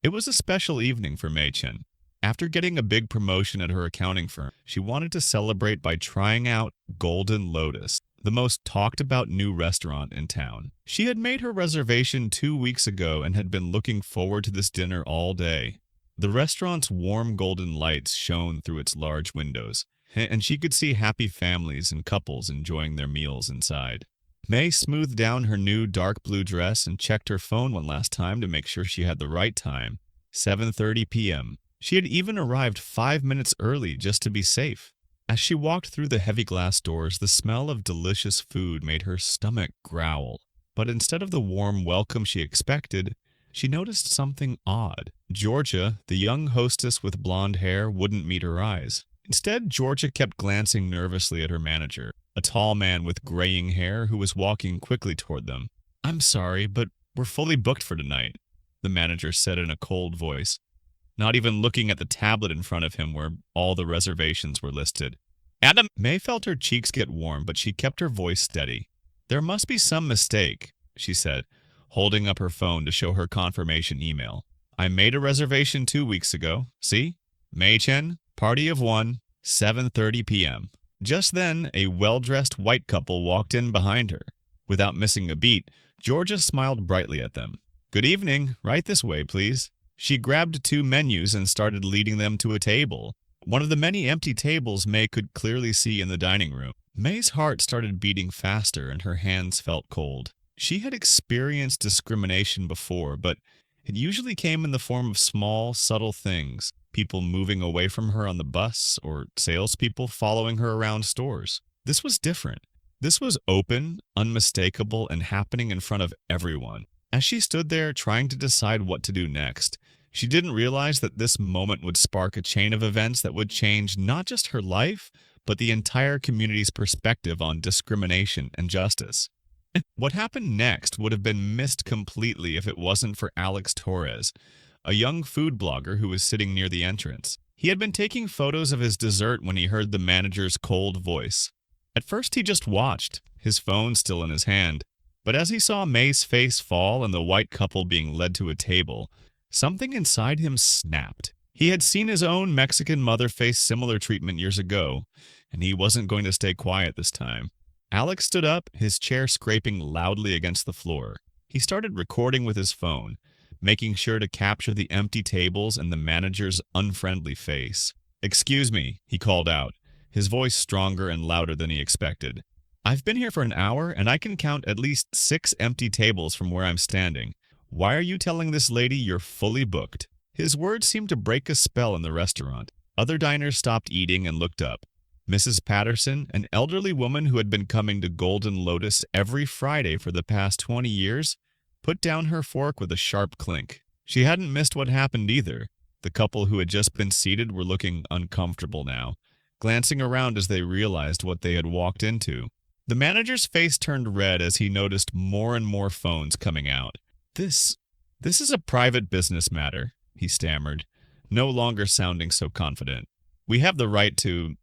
It was a special evening for Mei Chen. After getting a big promotion at her accounting firm, she wanted to celebrate by trying out Golden Lotus, the most talked about new restaurant in town. She had made her reservation 2 weeks ago and had been looking forward to this dinner all day. The restaurant's warm golden lights shone through its large windows, and she could see happy families and couples enjoying their meals inside. May smoothed down her new dark blue dress and checked her phone one last time to make sure she had the right time, 7:30 p.m. She had even arrived 5 minutes early just to be safe. As she walked through the heavy glass doors, the smell of delicious food made her stomach growl. But instead of the warm welcome she expected, she noticed something odd. Georgia, the young hostess with blonde hair, wouldn't meet her eyes. Instead, Georgia kept glancing nervously at her manager, a tall man with graying hair who was walking quickly toward them. "I'm sorry, but we're fully booked for tonight," the manager said in a cold voice, not even looking at the tablet in front of him where all the reservations were listed. Adam May felt her cheeks get warm, but she kept her voice steady. "There must be some mistake," she said, holding up her phone to show her confirmation email. "I made a reservation 2 weeks ago. See? Mei Chen, party of one, 7:30 p.m. Just then, a well-dressed white couple walked in behind her. Without missing a beat, Georgia smiled brightly at them. "Good evening. Right this way, please." She grabbed 2 menus and started leading them to a table, one of the many empty tables May could clearly see in the dining room. May's heart started beating faster and her hands felt cold. She had experienced discrimination before, but it usually came in the form of small, subtle things, people moving away from her on the bus or salespeople following her around stores. This was different. This was open, unmistakable, and happening in front of everyone. As she stood there trying to decide what to do next, she didn't realize that this moment would spark a chain of events that would change not just her life, but the entire community's perspective on discrimination and justice. What happened next would have been missed completely if it wasn't for Alex Torres, a young food blogger who was sitting near the entrance. He had been taking photos of his dessert when he heard the manager's cold voice. At first he just watched, his phone still in his hand. But as he saw May's face fall and the white couple being led to a table, something inside him snapped. He had seen his own Mexican mother face similar treatment years ago, and he wasn't going to stay quiet this time. Alex stood up, his chair scraping loudly against the floor. He started recording with his phone, making sure to capture the empty tables and the manager's unfriendly face. "Excuse me," he called out, his voice stronger and louder than he expected. "I've been here for an hour, and I can count at least 6 empty tables from where I'm standing. Why are you telling this lady you're fully booked?" His words seemed to break a spell in the restaurant. Other diners stopped eating and looked up. Mrs. Patterson, an elderly woman who had been coming to Golden Lotus every Friday for the past 20 years, put down her fork with a sharp clink. She hadn't missed what happened either. The couple who had just been seated were looking uncomfortable now, glancing around as they realized what they had walked into. The manager's face turned red as he noticed more and more phones coming out. This is a private business matter," he stammered, no longer sounding so confident. "We have the right to—"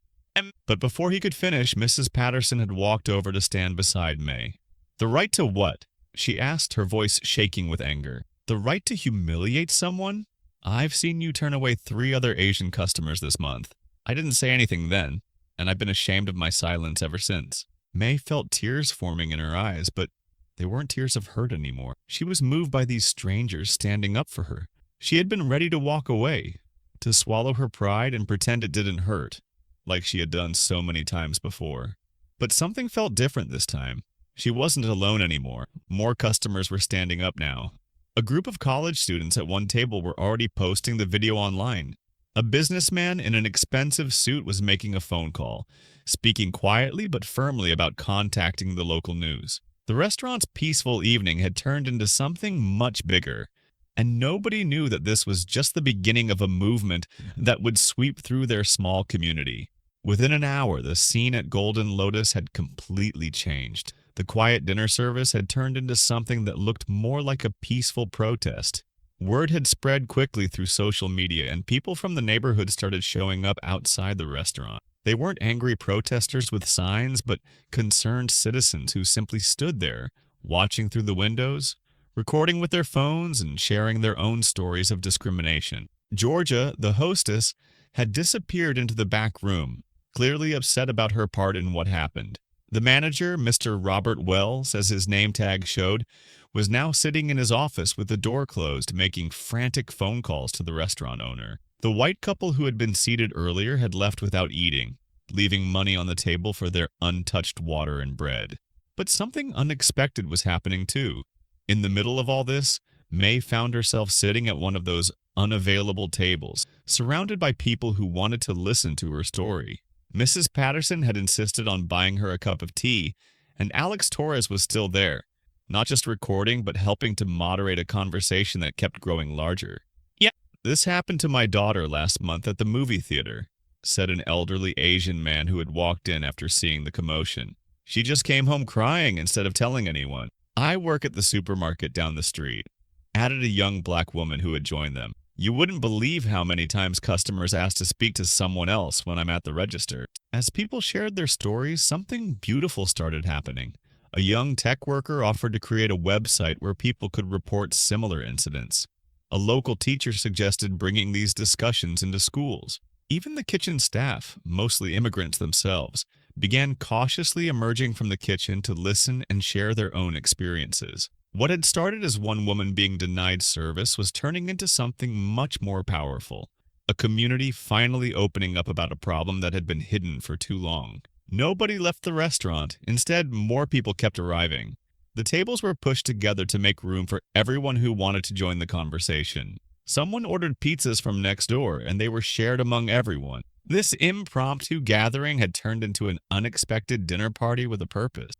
But before he could finish, Mrs. Patterson had walked over to stand beside May. "The right to what?" she asked, her voice shaking with anger. "The right to humiliate someone? I've seen you turn away 3 other Asian customers this month. I didn't say anything then, and I've been ashamed of my silence ever since." May felt tears forming in her eyes, but they weren't tears of hurt anymore. She was moved by these strangers standing up for her. She had been ready to walk away, to swallow her pride and pretend it didn't hurt, like she had done so many times before. But something felt different this time. She wasn't alone anymore. More customers were standing up now. A group of college students at one table were already posting the video online. A businessman in an expensive suit was making a phone call, speaking quietly but firmly about contacting the local news. The restaurant's peaceful evening had turned into something much bigger, and nobody knew that this was just the beginning of a movement that would sweep through their small community. Within an hour, the scene at Golden Lotus had completely changed. The quiet dinner service had turned into something that looked more like a peaceful protest. Word had spread quickly through social media, and people from the neighborhood started showing up outside the restaurant. They weren't angry protesters with signs, but concerned citizens who simply stood there, watching through the windows, recording with their phones and sharing their own stories of discrimination. Georgia, the hostess, had disappeared into the back room, clearly upset about her part in what happened. The manager, Mr. Robert Wells, as his name tag showed, was now sitting in his office with the door closed, making frantic phone calls to the restaurant owner. The white couple who had been seated earlier had left without eating, leaving money on the table for their untouched water and bread. But something unexpected was happening too. In the middle of all this, May found herself sitting at one of those unavailable tables, surrounded by people who wanted to listen to her story. Mrs. Patterson had insisted on buying her a cup of tea, and Alex Torres was still there, not just recording, but helping to moderate a conversation that kept growing larger. "Yeah, this happened to my daughter last month at the movie theater," said an elderly Asian man who had walked in after seeing the commotion. "She just came home crying instead of telling anyone." "I work at the supermarket down the street," added a young black woman who had joined them. "You wouldn't believe how many times customers ask to speak to someone else when I'm at the register." As people shared their stories, something beautiful started happening. A young tech worker offered to create a website where people could report similar incidents. A local teacher suggested bringing these discussions into schools. Even the kitchen staff, mostly immigrants themselves, began cautiously emerging from the kitchen to listen and share their own experiences. What had started as one woman being denied service was turning into something much more powerful. A community finally opening up about a problem that had been hidden for too long. Nobody left the restaurant. Instead, more people kept arriving. The tables were pushed together to make room for everyone who wanted to join the conversation. Someone ordered pizzas from next door, and they were shared among everyone. This impromptu gathering had turned into an unexpected dinner party with a purpose.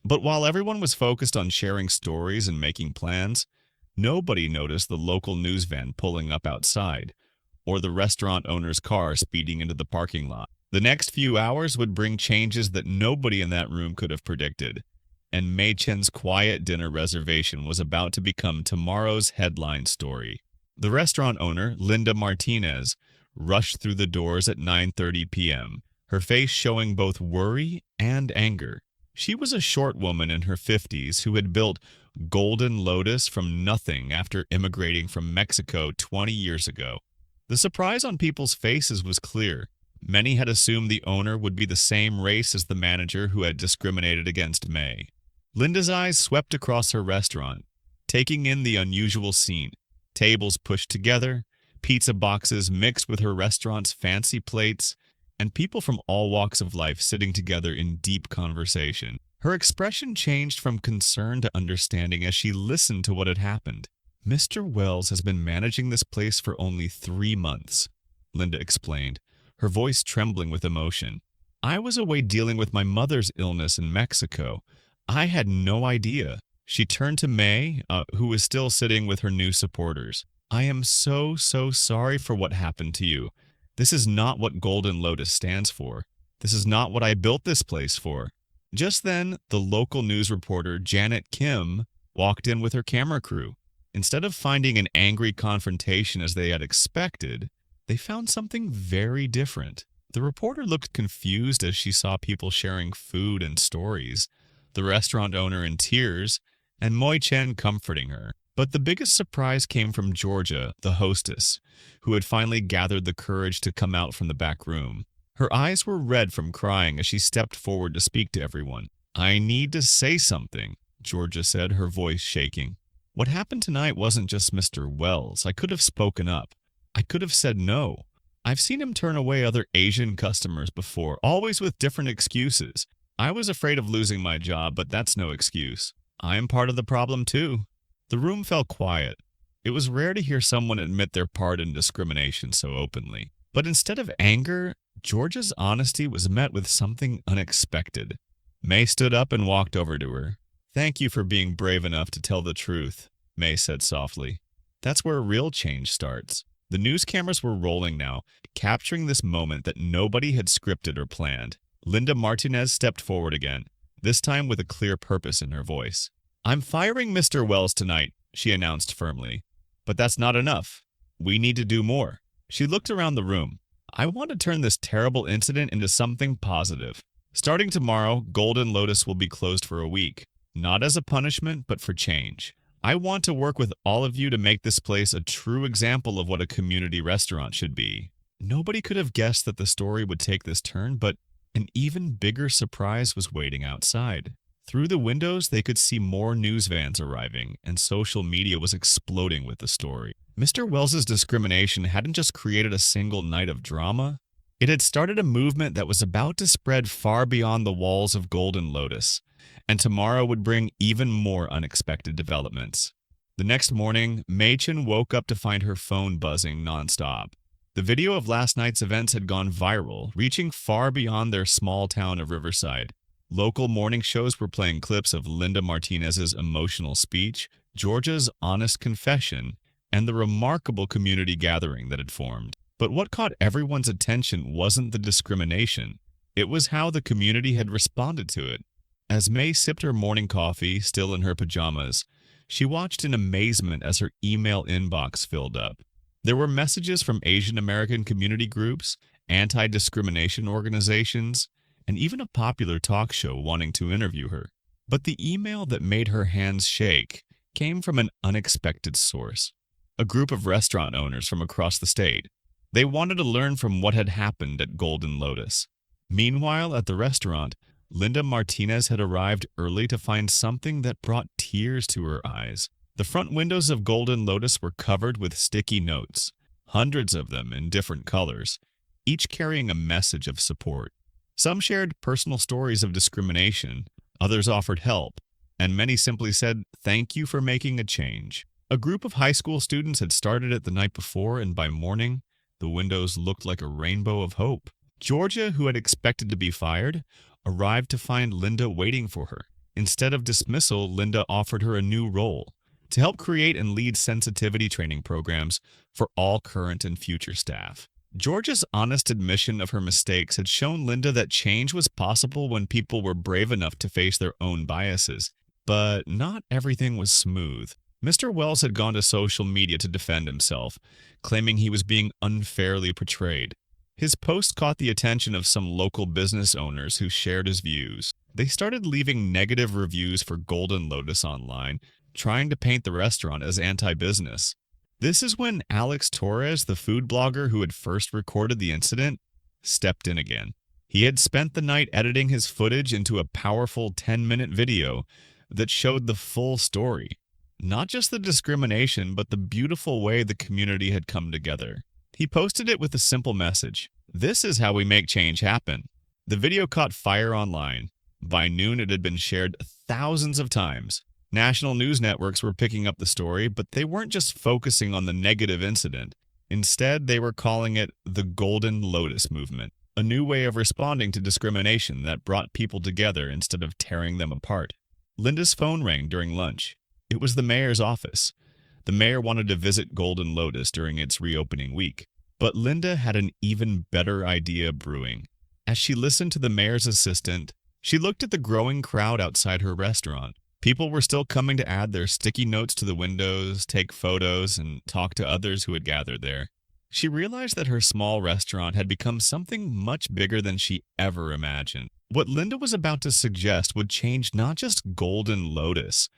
But while everyone was focused on sharing stories and making plans, nobody noticed the local news van pulling up outside, or the restaurant owner's car speeding into the parking lot. The next few hours would bring changes that nobody in that room could have predicted, and Mei Chen's quiet dinner reservation was about to become tomorrow's headline story. The restaurant owner, Linda Martinez, rushed through the doors at 9:30 p.m., her face showing both worry and anger. She was a short woman in her 50s who had built Golden Lotus from nothing after immigrating from Mexico 20 years ago. The surprise on people's faces was clear. Many had assumed the owner would be the same race as the manager who had discriminated against May. Linda's eyes swept across her restaurant, taking in the unusual scene. Tables pushed together, pizza boxes mixed with her restaurant's fancy plates, and people from all walks of life sitting together in deep conversation. Her expression changed from concern to understanding as she listened to what had happened. "Mr. Wells has been managing this place for only 3 months," Linda explained, her voice trembling with emotion. "I was away dealing with my mother's illness in Mexico. I had no idea." She turned to May, who was still sitting with her new supporters. "I am so sorry for what happened to you. This is not what Golden Lotus stands for. This is not what I built this place for." Just then, the local news reporter, Janet Kim, walked in with her camera crew. Instead of finding an angry confrontation as they had expected, they found something very different. The reporter looked confused as she saw people sharing food and stories, the restaurant owner in tears, and Moi Chen comforting her. But the biggest surprise came from Georgia, the hostess, who had finally gathered the courage to come out from the back room. Her eyes were red from crying as she stepped forward to speak to everyone. "I need to say something," Georgia said, her voice shaking. "What happened tonight wasn't just Mr. Wells. I could have spoken up. I could have said no. I've seen him turn away other Asian customers before, always with different excuses. I was afraid of losing my job, but that's no excuse. I am part of the problem too." The room fell quiet. It was rare to hear someone admit their part in discrimination so openly. But instead of anger, Georgia's honesty was met with something unexpected. May stood up and walked over to her. "Thank you for being brave enough to tell the truth," May said softly. "That's where real change starts." The news cameras were rolling now, capturing this moment that nobody had scripted or planned. Linda Martinez stepped forward again, this time with a clear purpose in her voice. "I'm firing Mr. Wells tonight," she announced firmly. "But that's not enough. We need to do more." She looked around the room. "I want to turn this terrible incident into something positive. Starting tomorrow, Golden Lotus will be closed for a week, not as a punishment, but for change. I want to work with all of you to make this place a true example of what a community restaurant should be. Nobody could have guessed that the story would take this turn, but an even bigger surprise was waiting outside. Through the windows, they could see more news vans arriving, and social media was exploding with the story. Mr. Wells's discrimination hadn't just created a single night of drama, it had started a movement that was about to spread far beyond the walls of Golden Lotus, and tomorrow would bring even more unexpected developments. The next morning, Machen woke up to find her phone buzzing nonstop. The video of last night's events had gone viral, reaching far beyond their small town of Riverside. Local morning shows were playing clips of Linda Martinez's emotional speech, Georgia's honest confession, and the remarkable community gathering that had formed. But what caught everyone's attention wasn't the discrimination. It was how the community had responded to it. As May sipped her morning coffee, still in her pajamas, she watched in amazement as her email inbox filled up. There were messages from Asian American community groups, anti-discrimination organizations, and even a popular talk show wanting to interview her. But the email that made her hands shake came from an unexpected source. A group of restaurant owners from across the state. They wanted to learn from what had happened at Golden Lotus. Meanwhile, at the restaurant, Linda Martinez had arrived early to find something that brought tears to her eyes. The front windows of Golden Lotus were covered with sticky notes, hundreds of them in different colors, each carrying a message of support. Some shared personal stories of discrimination, others offered help, and many simply said, "Thank you for making a change." A group of high school students had started it the night before, and by morning, the windows looked like a rainbow of hope. Georgia, who had expected to be fired, arrived to find Linda waiting for her. Instead of dismissal, Linda offered her a new role to help create and lead sensitivity training programs for all current and future staff. Georgia's honest admission of her mistakes had shown Linda that change was possible when people were brave enough to face their own biases. But not everything was smooth. Mr. Wells had gone to social media to defend himself, claiming he was being unfairly portrayed. His post caught the attention of some local business owners who shared his views. They started leaving negative reviews for Golden Lotus online, trying to paint the restaurant as anti-business. This is when Alex Torres, the food blogger who had first recorded the incident, stepped in again. He had spent the night editing his footage into a powerful 10-minute video that showed the full story. Not just the discrimination, but the beautiful way the community had come together. He posted it with a simple message: "This is how we make change happen." The video caught fire online. By noon, it had been shared thousands of times. National news networks were picking up the story, but they weren't just focusing on the negative incident. Instead, they were calling it the Golden Lotus movement, a new way of responding to discrimination that brought people together instead of tearing them apart. Linda's phone rang during lunch. It was the mayor's office. The mayor wanted to visit Golden Lotus during its reopening week. But Linda had an even better idea brewing. As she listened to the mayor's assistant, she looked at the growing crowd outside her restaurant. People were still coming to add their sticky notes to the windows, take photos, and talk to others who had gathered there. She realized that her small restaurant had become something much bigger than she ever imagined. What Linda was about to suggest would change not just Golden Lotus,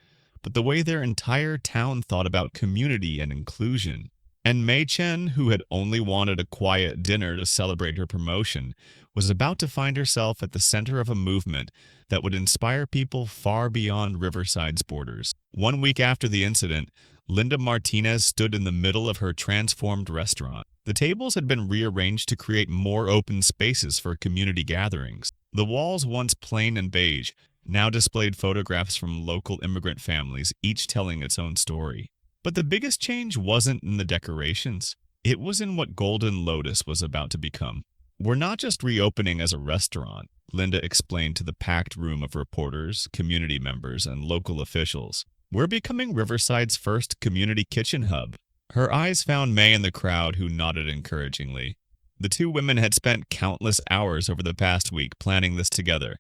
but the way their entire town thought about community and inclusion. And Mei Chen, who had only wanted a quiet dinner to celebrate her promotion, was about to find herself at the center of a movement that would inspire people far beyond Riverside's borders. 1 week after the incident, Linda Martinez stood in the middle of her transformed restaurant. The tables had been rearranged to create more open spaces for community gatherings. The walls, once plain and beige, now displayed photographs from local immigrant families, each telling its own story. But the biggest change wasn't in the decorations. It was in what Golden Lotus was about to become. "We're not just reopening as a restaurant," Linda explained to the packed room of reporters, community members, and local officials. "We're becoming Riverside's first community kitchen hub." Her eyes found May in the crowd, who nodded encouragingly. The two women had spent countless hours over the past week planning this together.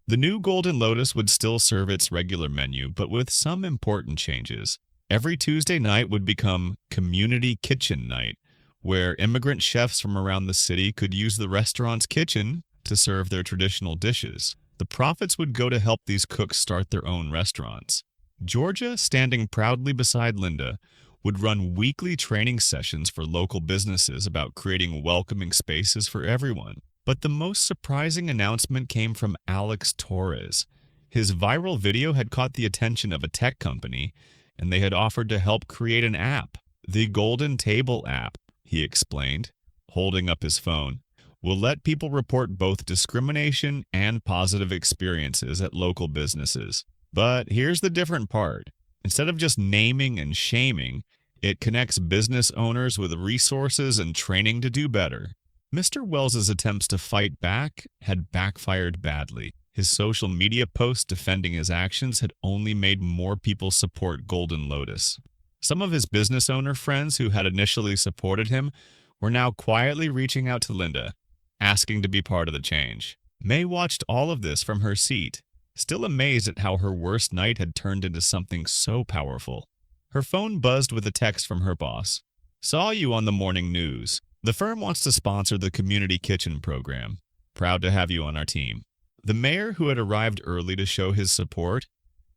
The new Golden Lotus would still serve its regular menu, but with some important changes. Every Tuesday night would become Community Kitchen Night, where immigrant chefs from around the city could use the restaurant's kitchen to serve their traditional dishes. The profits would go to help these cooks start their own restaurants. Georgia, standing proudly beside Linda, would run weekly training sessions for local businesses about creating welcoming spaces for everyone. But the most surprising announcement came from Alex Torres. His viral video had caught the attention of a tech company, and they had offered to help create an app. The Golden Table app, he explained, holding up his phone, will let people report both discrimination and positive experiences at local businesses. But here's the different part. Instead of just naming and shaming, it connects business owners with resources and training to do better. Mr. Wells's attempts to fight back had backfired badly. His social media posts defending his actions had only made more people support Golden Lotus. Some of his business owner friends who had initially supported him were now quietly reaching out to Linda, asking to be part of the change. May watched all of this from her seat, still amazed at how her worst night had turned into something so powerful. Her phone buzzed with a text from her boss. "Saw you on the morning news. The firm wants to sponsor the community kitchen program. Proud to have you on our team." The mayor, who had arrived early to show his support,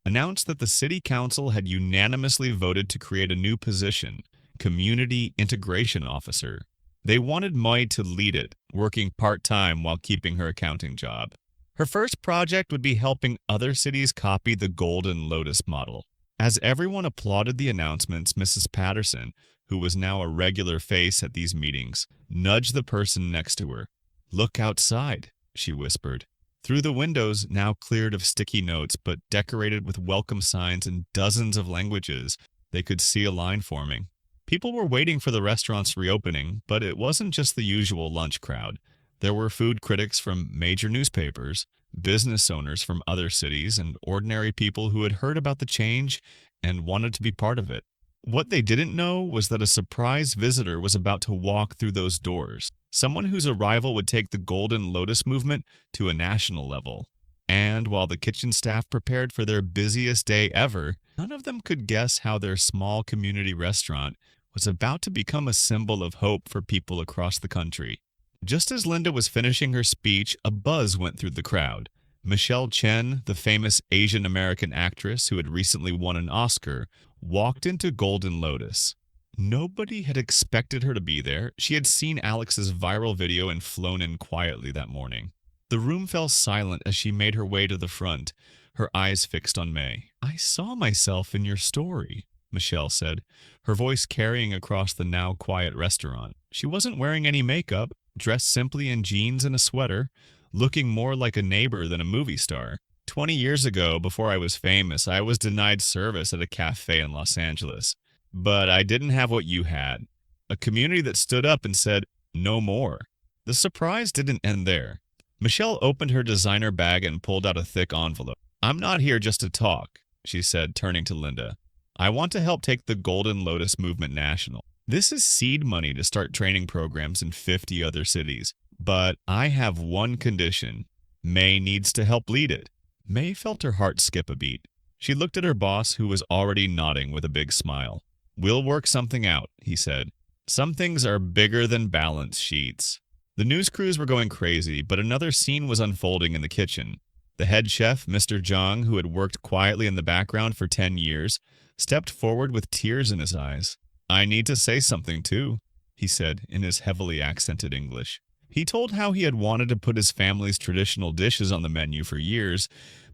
announced that the city council had unanimously voted to create a new position, Community Integration Officer. They wanted Mai to lead it, working part-time while keeping her accounting job. Her first project would be helping other cities copy the Golden Lotus model. As everyone applauded the announcements, Mrs. Patterson, who was now a regular face at these meetings, nudged the person next to her. "Look outside," she whispered. Through the windows, now cleared of sticky notes but decorated with welcome signs in dozens of languages, they could see a line forming. People were waiting for the restaurant's reopening, but it wasn't just the usual lunch crowd. There were food critics from major newspapers, business owners from other cities, and ordinary people who had heard about the change and wanted to be part of it. What they didn't know was that a surprise visitor was about to walk through those doors, someone whose arrival would take the Golden Lotus movement to a national level. And while the kitchen staff prepared for their busiest day ever, none of them could guess how their small community restaurant was about to become a symbol of hope for people across the country. Just as Linda was finishing her speech, a buzz went through the crowd. Michelle Chen, the famous Asian American actress who had recently won an Oscar, walked into Golden Lotus. Nobody had expected her to be there. She had seen Alex's viral video and flown in quietly that morning. The room fell silent as she made her way to the front, her eyes fixed on May. "I saw myself in your story," Michelle said, her voice carrying across the now quiet restaurant. She wasn't wearing any makeup, dressed simply in jeans and a sweater, looking more like a neighbor than a movie star. 20 years ago, before I was famous, I was denied service at a cafe in Los Angeles. But I didn't have what you had. A community that stood up and said, "No more." The surprise didn't end there. Michelle opened her designer bag and pulled out a thick envelope. "I'm not here just to talk," she said, turning to Linda. "I want to help take the Golden Lotus movement national. This is seed money to start training programs in 50 other cities. But I have one condition. May needs to help lead it." May felt her heart skip a beat. She looked at her boss, who was already nodding with a big smile. "We'll work something out," he said. "Some things are bigger than balance sheets." The news crews were going crazy, but another scene was unfolding in the kitchen. The head chef, Mr. Zhang, who had worked quietly in the background for 10 years, stepped forward with tears in his eyes. "I need to say something, too," he said in his heavily accented English. He told how he had wanted to put his family's traditional dishes on the menu for years,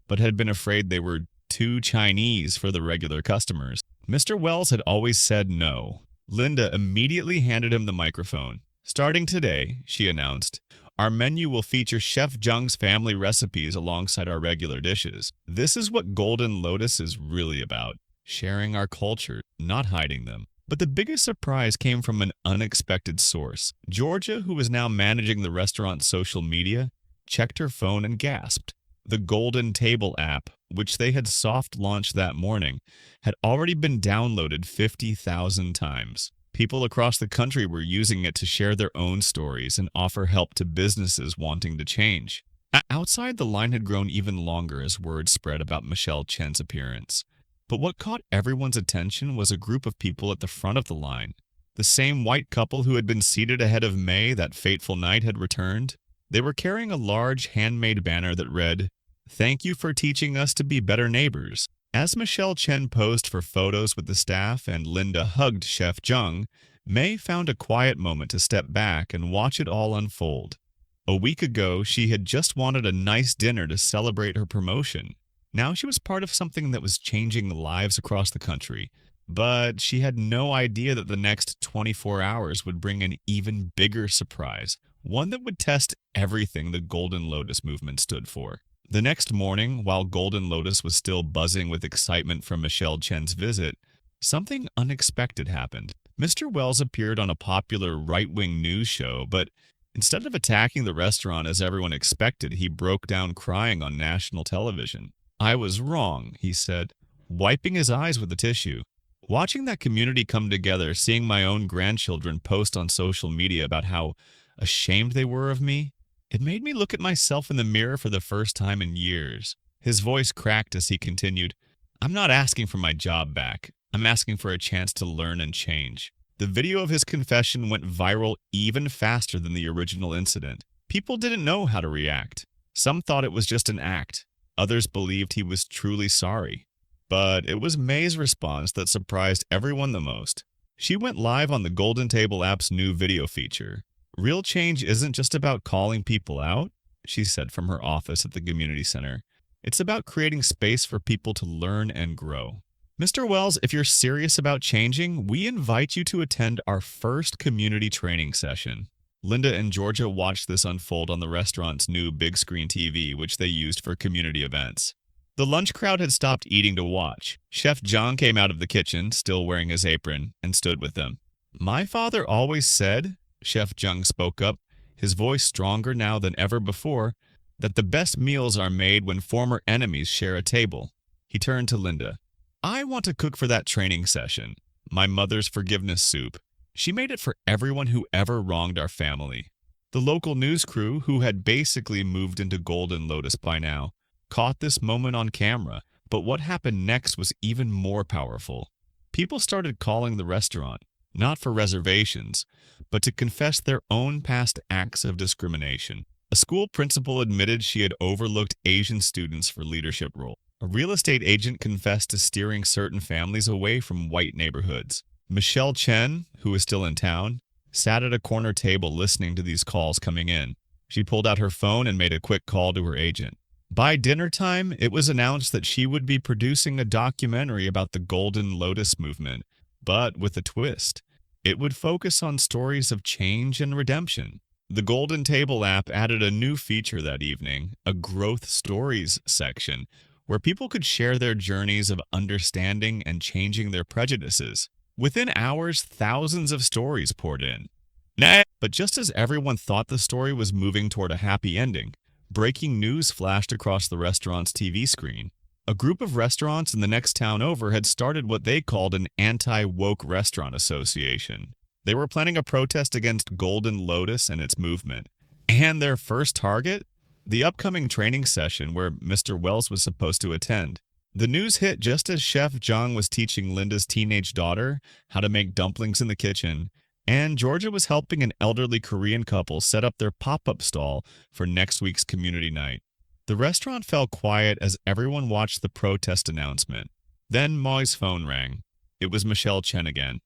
but had been afraid they were too Chinese for the regular customers. Mr. Wells had always said no. Linda immediately handed him the microphone. "Starting today," she announced, "our menu will feature Chef Zhang's family recipes alongside our regular dishes. This is what Golden Lotus is really about, sharing our culture, not hiding them." But the biggest surprise came from an unexpected source. Georgia, who was now managing the restaurant's social media, checked her phone and gasped. The Golden Table app, which they had soft launched that morning, had already been downloaded 50,000 times. People across the country were using it to share their own stories and offer help to businesses wanting to change. Outside, the line had grown even longer as word spread about Michelle Chen's appearance. But what caught everyone's attention was a group of people at the front of the line. The same white couple who had been seated ahead of May that fateful night had returned. They were carrying a large handmade banner that read, "Thank you for teaching us to be better neighbors." As Michelle Chen posed for photos with the staff and Linda hugged Chef Zhang, May found a quiet moment to step back and watch it all unfold. A week ago, she had just wanted a nice dinner to celebrate her promotion. Now she was part of something that was changing lives across the country. But she had no idea that the next 24 hours would bring an even bigger surprise, one that would test everything the Golden Lotus movement stood for. The next morning, while Golden Lotus was still buzzing with excitement from Michelle Chen's visit, something unexpected happened. Mr. Wells appeared on a popular right-wing news show, but instead of attacking the restaurant as everyone expected, he broke down crying on national television. "I was wrong," he said, wiping his eyes with a tissue. Watching that community come together, seeing my own grandchildren post on social media about how ashamed they were of me, it made me look at myself in the mirror for the first time in years. His voice cracked as he continued, "I'm not asking for my job back. I'm asking for a chance to learn and change." The video of his confession went viral even faster than the original incident. People didn't know how to react. Some thought it was just an act. Others believed he was truly sorry. But it was May's response that surprised everyone the most. She went live on the Golden Table app's new video feature. "Real change isn't just about calling people out," she said from her office at the community center. "It's about creating space for people to learn and grow." Mr. Wells, if you're serious about changing, we invite you to attend our first community training session. Linda and Georgia watched this unfold on the restaurant's new big screen TV, which they used for community events. The lunch crowd had stopped eating to watch. Chef John came out of the kitchen, still wearing his apron, and stood with them. "My father always said," Chef Jung spoke up, his voice stronger now than ever before, "that the best meals are made when former enemies share a table." He turned to Linda. "I want to cook for that training session. My mother's forgiveness soup. She made it for everyone who ever wronged our family." The local news crew, who had basically moved into Golden Lotus by now, caught this moment on camera, but what happened next was even more powerful. People started calling the restaurant, not for reservations, but to confess their own past acts of discrimination. A school principal admitted she had overlooked Asian students for leadership roles. A real estate agent confessed to steering certain families away from white neighborhoods. Michelle Chen, who was still in town, sat at a corner table listening to these calls coming in. She pulled out her phone and made a quick call to her agent. By dinner time, it was announced that she would be producing a documentary about the Golden Lotus movement, but with a twist. It would focus on stories of change and redemption. The Golden Table app added a new feature that evening, a growth stories section, where people could share their journeys of understanding and changing their prejudices. Within hours, thousands of stories poured in. But just as everyone thought the story was moving toward a happy ending, breaking news flashed across the restaurant's TV screen. A group of restaurants in the next town over had started what they called an anti-woke restaurant association. They were planning a protest against Golden Lotus and its movement. And their first target? The upcoming training session where Mr. Wells was supposed to attend. The news hit just as Chef Zhang was teaching Linda's teenage daughter how to make dumplings in the kitchen, and Georgia was helping an elderly Korean couple set up their pop-up stall for next week's community night. The restaurant fell quiet as everyone watched the protest announcement. Then Moy's phone rang. It was Michelle Chen again,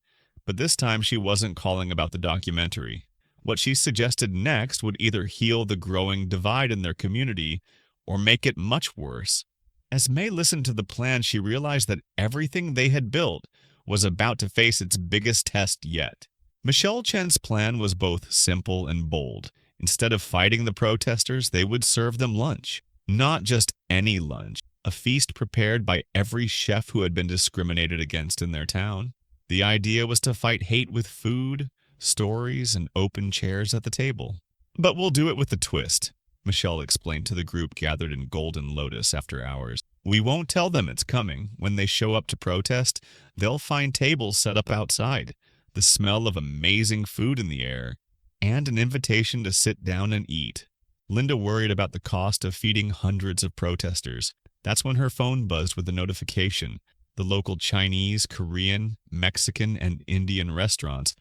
but this time she wasn't calling about the documentary. What she suggested next would either heal the growing divide in their community or make it much worse. As May listened to the plan, she realized that everything they had built was about to face its biggest test yet. Michelle Chen's plan was both simple and bold. Instead of fighting the protesters, they would serve them lunch. Not just any lunch, a feast prepared by every chef who had been discriminated against in their town. The idea was to fight hate with food, stories, and open chairs at the table. "But we'll do it with a twist," Michelle explained to the group gathered in Golden Lotus after hours. "We won't tell them it's coming. When they show up to protest, they'll find tables set up outside, the smell of amazing food in the air, and an invitation to sit down and eat." Linda worried about the cost of feeding hundreds of protesters. That's when her phone buzzed with a notification. The local Chinese, Korean, Mexican, and Indian restaurants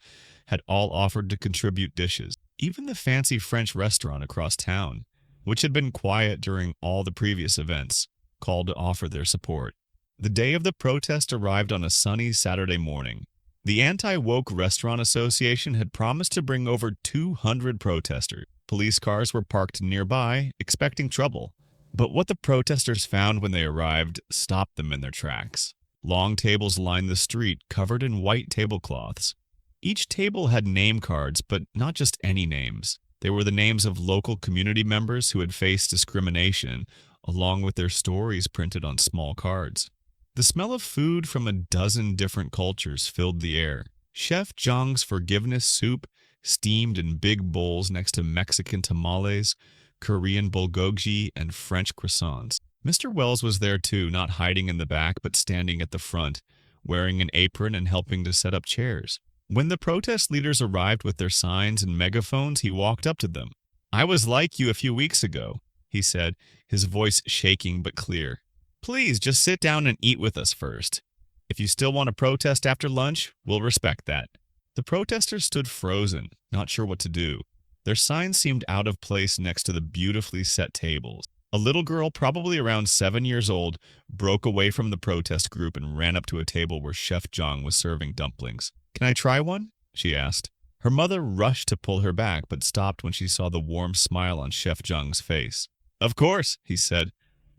had all offered to contribute dishes. Even the fancy French restaurant across town, which had been quiet during all the previous events, called to offer their support. The day of the protest arrived on a sunny Saturday morning. The Anti-Woke Restaurant Association had promised to bring over 200 protesters. Police cars were parked nearby, expecting trouble. But what the protesters found when they arrived stopped them in their tracks. Long tables lined the street, covered in white tablecloths. Each table had name cards, but not just any names. They were the names of local community members who had faced discrimination, along with their stories printed on small cards. The smell of food from a dozen different cultures filled the air. Chef Zhang's forgiveness soup steamed in big bowls next to Mexican tamales, Korean bulgogi, and French croissants. Mr. Wells was there too, not hiding in the back but standing at the front, wearing an apron and helping to set up chairs. When the protest leaders arrived with their signs and megaphones, he walked up to them. "I was like you a few weeks ago," he said, his voice shaking but clear. "Please just sit down and eat with us first. If you still want to protest after lunch, we'll respect that." The protesters stood frozen, not sure what to do. Their signs seemed out of place next to the beautifully set tables. A little girl, probably around 7 years old, broke away from the protest group and ran up to a table where Chef Zhang was serving dumplings. "Can I try one?" she asked. Her mother rushed to pull her back, but stopped when she saw the warm smile on Chef Zhang's face. "Of course," he said,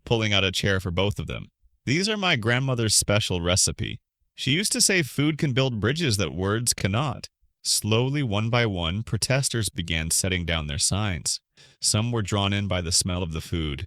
pulling out a chair for both of them. "These are my grandmother's special recipe. She used to say food can build bridges that words cannot." Slowly, one by one, protesters began setting down their signs. Some were drawn in by the smell of the food,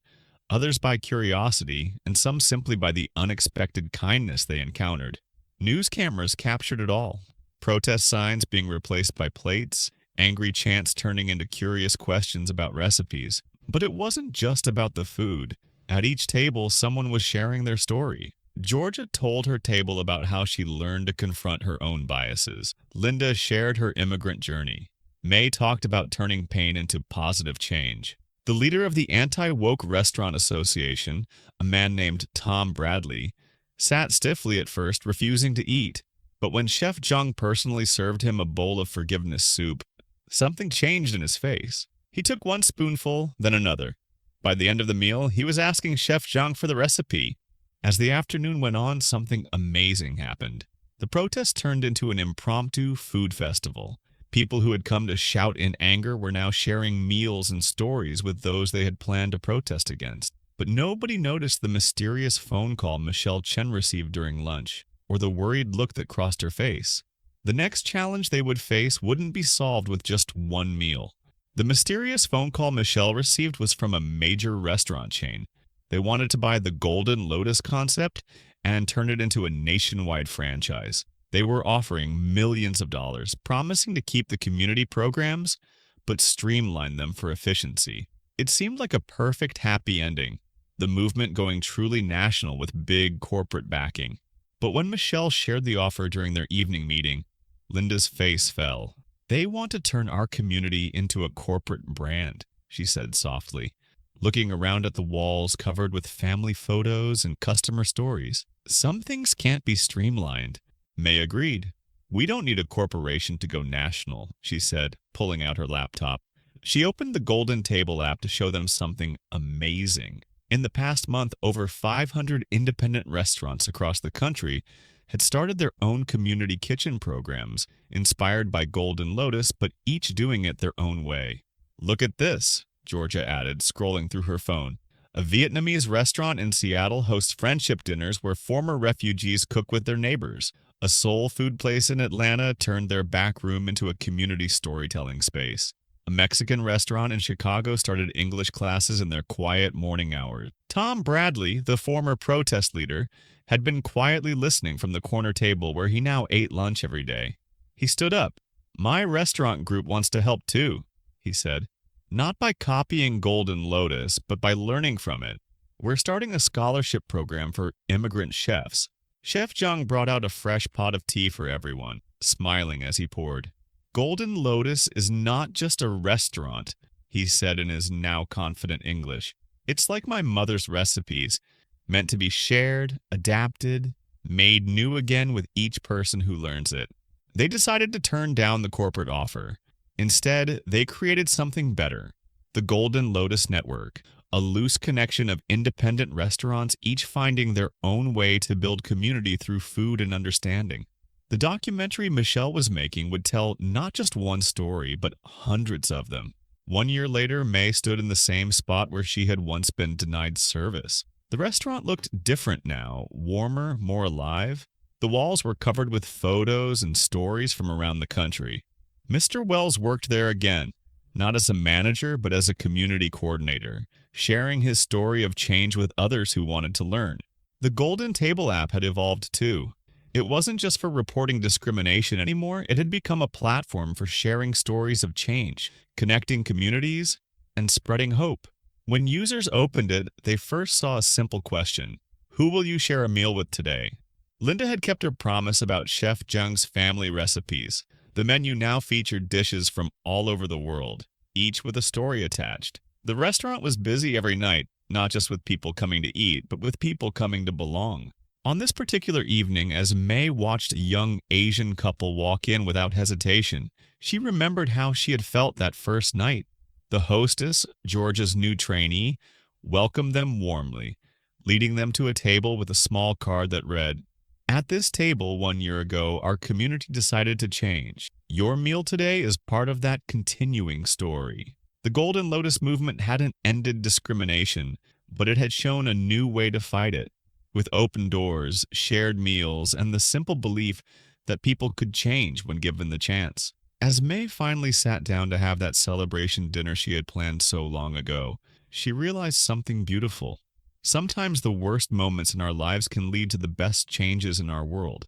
others by curiosity, and some simply by the unexpected kindness they encountered. News cameras captured it all. Protest signs being replaced by plates, angry chants turning into curious questions about recipes. But it wasn't just about the food. At each table, someone was sharing their story. Georgia told her table about how she learned to confront her own biases. Linda shared her immigrant journey. May talked about turning pain into positive change. The leader of the Anti-Woke Restaurant Association, a man named Tom Bradley, sat stiffly at first, refusing to eat. But when Chef Zhang personally served him a bowl of forgiveness soup, something changed in his face. He took one spoonful, then another. By the end of the meal, he was asking Chef Zhang for the recipe. As the afternoon went on, something amazing happened. The protest turned into an impromptu food festival. People who had come to shout in anger were now sharing meals and stories with those they had planned to protest against. But nobody noticed the mysterious phone call Michelle Chen received during lunch, or the worried look that crossed her face. The next challenge they would face wouldn't be solved with just one meal. The mysterious phone call Michelle received was from a major restaurant chain. They wanted to buy the Golden Lotus concept and turn it into a nationwide franchise. They were offering millions of dollars, promising to keep the community programs, but streamline them for efficiency. It seemed like a perfect happy ending, the movement going truly national with big corporate backing. But when Michelle shared the offer during their evening meeting, Linda's face fell. "They want to turn our community into a corporate brand," she said softly, looking around at the walls covered with family photos and customer stories. "Some things can't be streamlined." May agreed. "We don't need a corporation to go national," she said, pulling out her laptop. She opened the Golden Table app to show them something amazing. In the past month, over 500 independent restaurants across the country had started their own community kitchen programs, inspired by Golden Lotus, but each doing it their own way. "Look at this," Georgia added, scrolling through her phone. "A Vietnamese restaurant in Seattle hosts friendship dinners where former refugees cook with their neighbors. A soul food place in Atlanta turned their back room into a community storytelling space. A Mexican restaurant in Chicago started English classes in their quiet morning hours." Tom Bradley, the former protest leader, had been quietly listening from the corner table where he now ate lunch every day. He stood up. "My restaurant group wants to help too," he said. "Not by copying Golden Lotus, but by learning from it. We're starting a scholarship program for immigrant chefs." Chef Zhang brought out a fresh pot of tea for everyone, smiling as he poured. "Golden Lotus is not just a restaurant," he said in his now confident English. "It's like my mother's recipes, meant to be shared, adapted, made new again with each person who learns it." They decided to turn down the corporate offer. Instead, they created something better, the Golden Lotus Network, a loose connection of independent restaurants, each finding their own way to build community through food and understanding. The documentary Michelle was making would tell not just one story, but hundreds of them. 1 year later, May stood in the same spot where she had once been denied service. The restaurant looked different now, warmer, more alive. The walls were covered with photos and stories from around the country. Mr. Wells worked there again, not as a manager, but as a community coordinator, sharing his story of change with others who wanted to learn. The Golden Table app had evolved too. It wasn't just for reporting discrimination anymore, it had become a platform for sharing stories of change, connecting communities, and spreading hope. When users opened it, they first saw a simple question: who will you share a meal with today? Linda had kept her promise about Chef Jung's family recipes. The menu now featured dishes from all over the world, each with a story attached. The restaurant was busy every night, not just with people coming to eat, but with people coming to belong. On this particular evening, as May watched a young Asian couple walk in without hesitation, she remembered how she had felt that first night. The hostess, Georgia's new trainee, welcomed them warmly, leading them to a table with a small card that read, "At this table 1 year ago, our community decided to change. Your meal today is part of that continuing story." The Golden Lotus movement hadn't ended discrimination, but it had shown a new way to fight it, with open doors, shared meals, and the simple belief that people could change when given the chance. As May finally sat down to have that celebration dinner she had planned so long ago, she realized something beautiful. Sometimes the worst moments in our lives can lead to the best changes in our world.